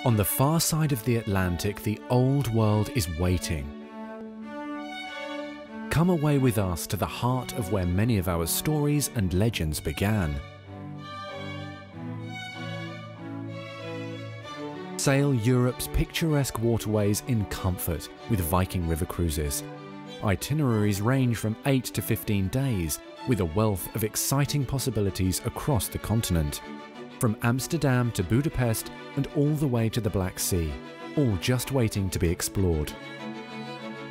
On the far side of the Atlantic, the old world is waiting. Come away with us to the heart of where many of our stories and legends began. Sail Europe's picturesque waterways in comfort with Viking river cruises. Itineraries range from 8 to 15 days, with a wealth of exciting possibilities across the continent. From Amsterdam to Budapest and all the way to the Black Sea, all just waiting to be explored.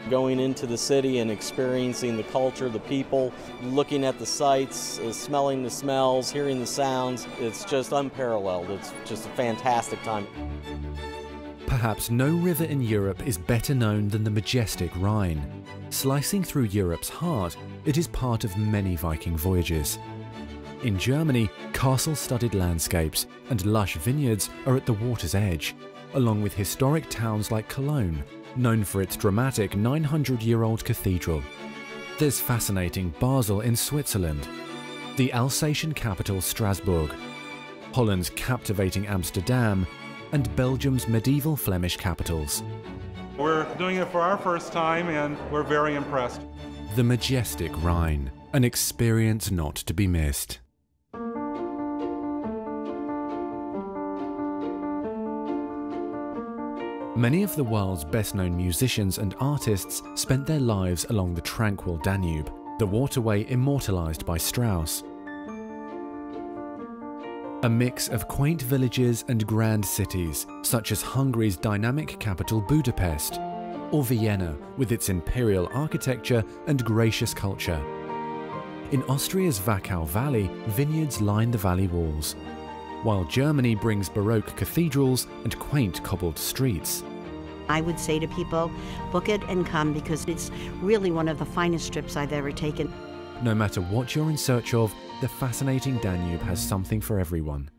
Going into the city and experiencing the culture, the people, looking at the sights, smelling the smells, hearing the sounds, it's just unparalleled. It's just a fantastic time. Perhaps no river in Europe is better known than the majestic Rhine. Slicing through Europe's heart, it is part of many Viking voyages. In Germany, castle-studded landscapes and lush vineyards are at the water's edge, along with historic towns like Cologne, known for its dramatic 900-year-old cathedral. There's fascinating Basel in Switzerland, the Alsatian capital Strasbourg, Holland's captivating Amsterdam, and Belgium's medieval Flemish capitals. We're doing it for our first time and we're very impressed. The majestic Rhine, an experience not to be missed. Many of the world's best-known musicians and artists spent their lives along the tranquil Danube, the waterway immortalized by Strauss. A mix of quaint villages and grand cities, such as Hungary's dynamic capital Budapest, or Vienna with its imperial architecture and gracious culture. In Austria's Wachau Valley, vineyards line the valley walls, while Germany brings Baroque cathedrals and quaint cobbled streets. I would say to people, book it and come, because it's really one of the finest trips I've ever taken. No matter what you're in search of, the fascinating Danube has something for everyone.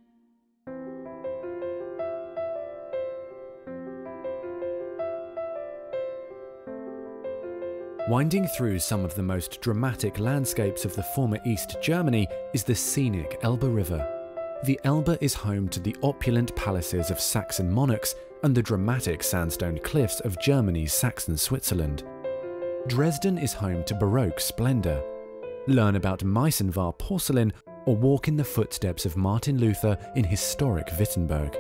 Winding through some of the most dramatic landscapes of the former East Germany is the scenic Elbe River. The Elbe is home to the opulent palaces of Saxon monarchs and the dramatic sandstone cliffs of Germany's Saxon Switzerland. Dresden is home to Baroque splendor. Learn about Meisenvar porcelain or walk in the footsteps of Martin Luther in historic Wittenberg.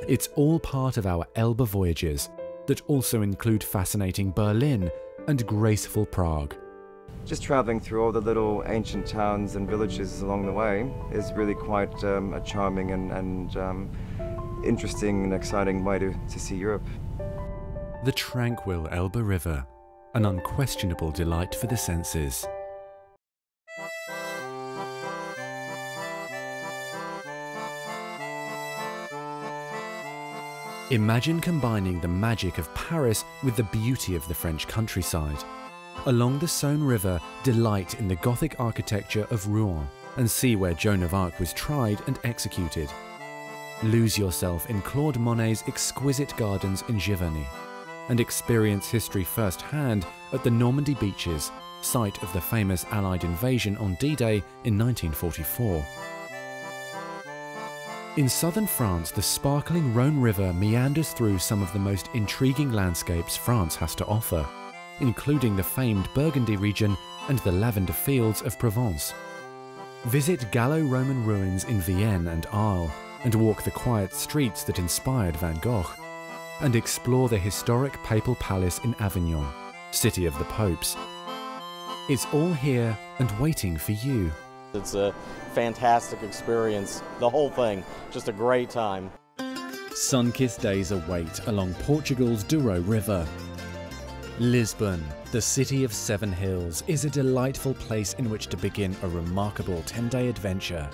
It's all part of our Elbe voyages that also include fascinating Berlin and graceful Prague. Just travelling through all the little ancient towns and villages along the way is really quite a charming and interesting and exciting way to see Europe. The tranquil Elbe River, an unquestionable delight for the senses. Imagine combining the magic of Paris with the beauty of the French countryside. Along the Saône River, delight in the Gothic architecture of Rouen and see where Joan of Arc was tried and executed. Lose yourself in Claude Monet's exquisite gardens in Giverny and experience history firsthand at the Normandy beaches, site of the famous Allied invasion on D-Day in 1944. In southern France, the sparkling Rhône River meanders through some of the most intriguing landscapes France has to offer, including the famed Burgundy region and the lavender fields of Provence. Visit Gallo-Roman ruins in Vienne and Arles, and walk the quiet streets that inspired Van Gogh, and explore the historic Papal Palace in Avignon, city of the popes. It's all here and waiting for you. It's a fantastic experience, the whole thing, just a great time. Sun-kissed days await along Portugal's Douro River. Lisbon, the city of 7 hills, is a delightful place in which to begin a remarkable 10-day adventure.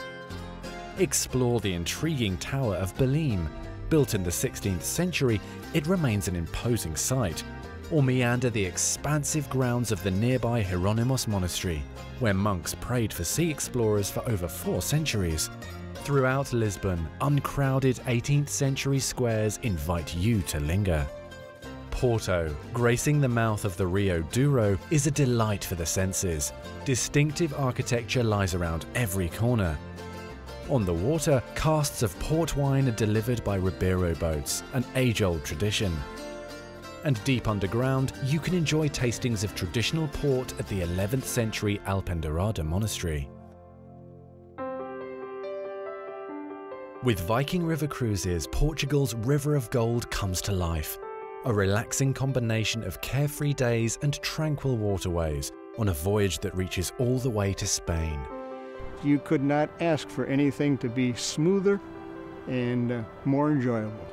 Explore the intriguing Tower of Belém. Built in the 16th century, it remains an imposing sight. Or meander the expansive grounds of the nearby Hieronymus Monastery, where monks prayed for sea explorers for over 4 centuries. Throughout Lisbon, uncrowded 18th century squares invite you to linger. Porto, gracing the mouth of the Rio Douro, is a delight for the senses. Distinctive architecture lies around every corner. On the water, casts of port wine are delivered by Ribeiro boats, an age-old tradition. And deep underground, you can enjoy tastings of traditional port at the 11th century Alpendarada monastery. With Viking River cruises, Portugal's River of Gold comes to life. A relaxing combination of carefree days and tranquil waterways on a voyage that reaches all the way to Spain. You could not ask for anything to be smoother and more enjoyable.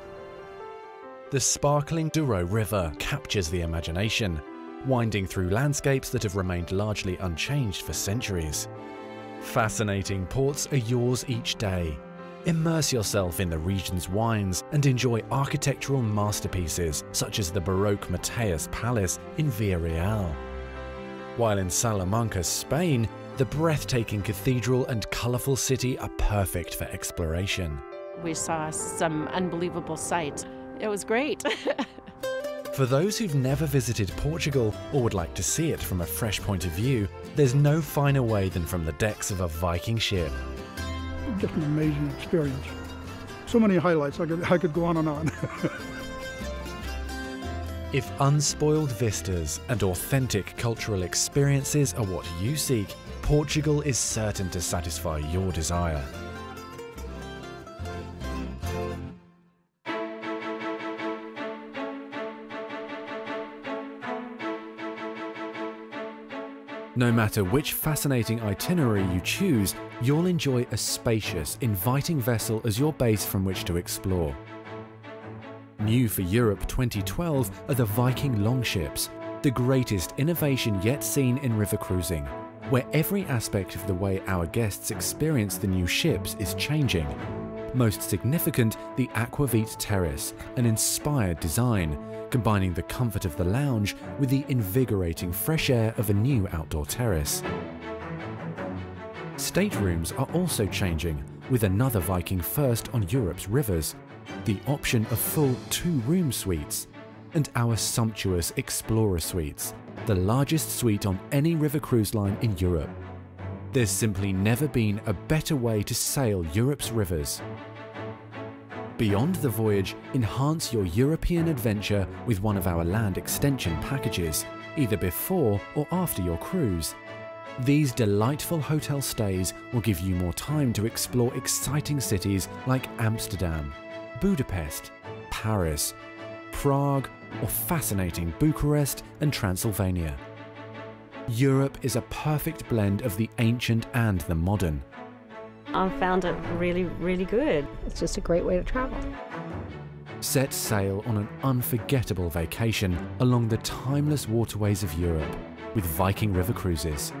The sparkling Douro River captures the imagination, winding through landscapes that have remained largely unchanged for centuries. Fascinating ports are yours each day. Immerse yourself in the region's wines and enjoy architectural masterpieces such as the Baroque Mateus Palace in Villarreal. While in Salamanca, Spain, the breathtaking cathedral and colourful city are perfect for exploration. We saw some unbelievable sights. It was great. For those who've never visited Portugal or would like to see it from a fresh point of view, there's no finer way than from the decks of a Viking ship. Just an amazing experience. So many highlights, I could go on and on. If unspoiled vistas and authentic cultural experiences are what you seek, Portugal is certain to satisfy your desire. No matter which fascinating itinerary you choose, you'll enjoy a spacious, inviting vessel as your base from which to explore. New for Europe 2012 are the Viking Longships, the greatest innovation yet seen in river cruising, where every aspect of the way our guests experience the new ships is changing. Most significant, the Aquavit Terrace, an inspired design, combining the comfort of the lounge with the invigorating fresh air of a new outdoor terrace. Staterooms are also changing, with another Viking first on Europe's rivers, the option of full 2-room suites, and our sumptuous Explorer Suites, the largest suite on any river cruise line in Europe. There's simply never been a better way to sail Europe's rivers. Beyond the voyage, enhance your European adventure with one of our land extension packages, either before or after your cruise. These delightful hotel stays will give you more time to explore exciting cities like Amsterdam, Budapest, Paris, Prague, or fascinating Bucharest and Transylvania. Europe is a perfect blend of the ancient and the modern. I found it really, really good. It's just a great way to travel. Set sail on an unforgettable vacation along the timeless waterways of Europe with Viking River Cruises.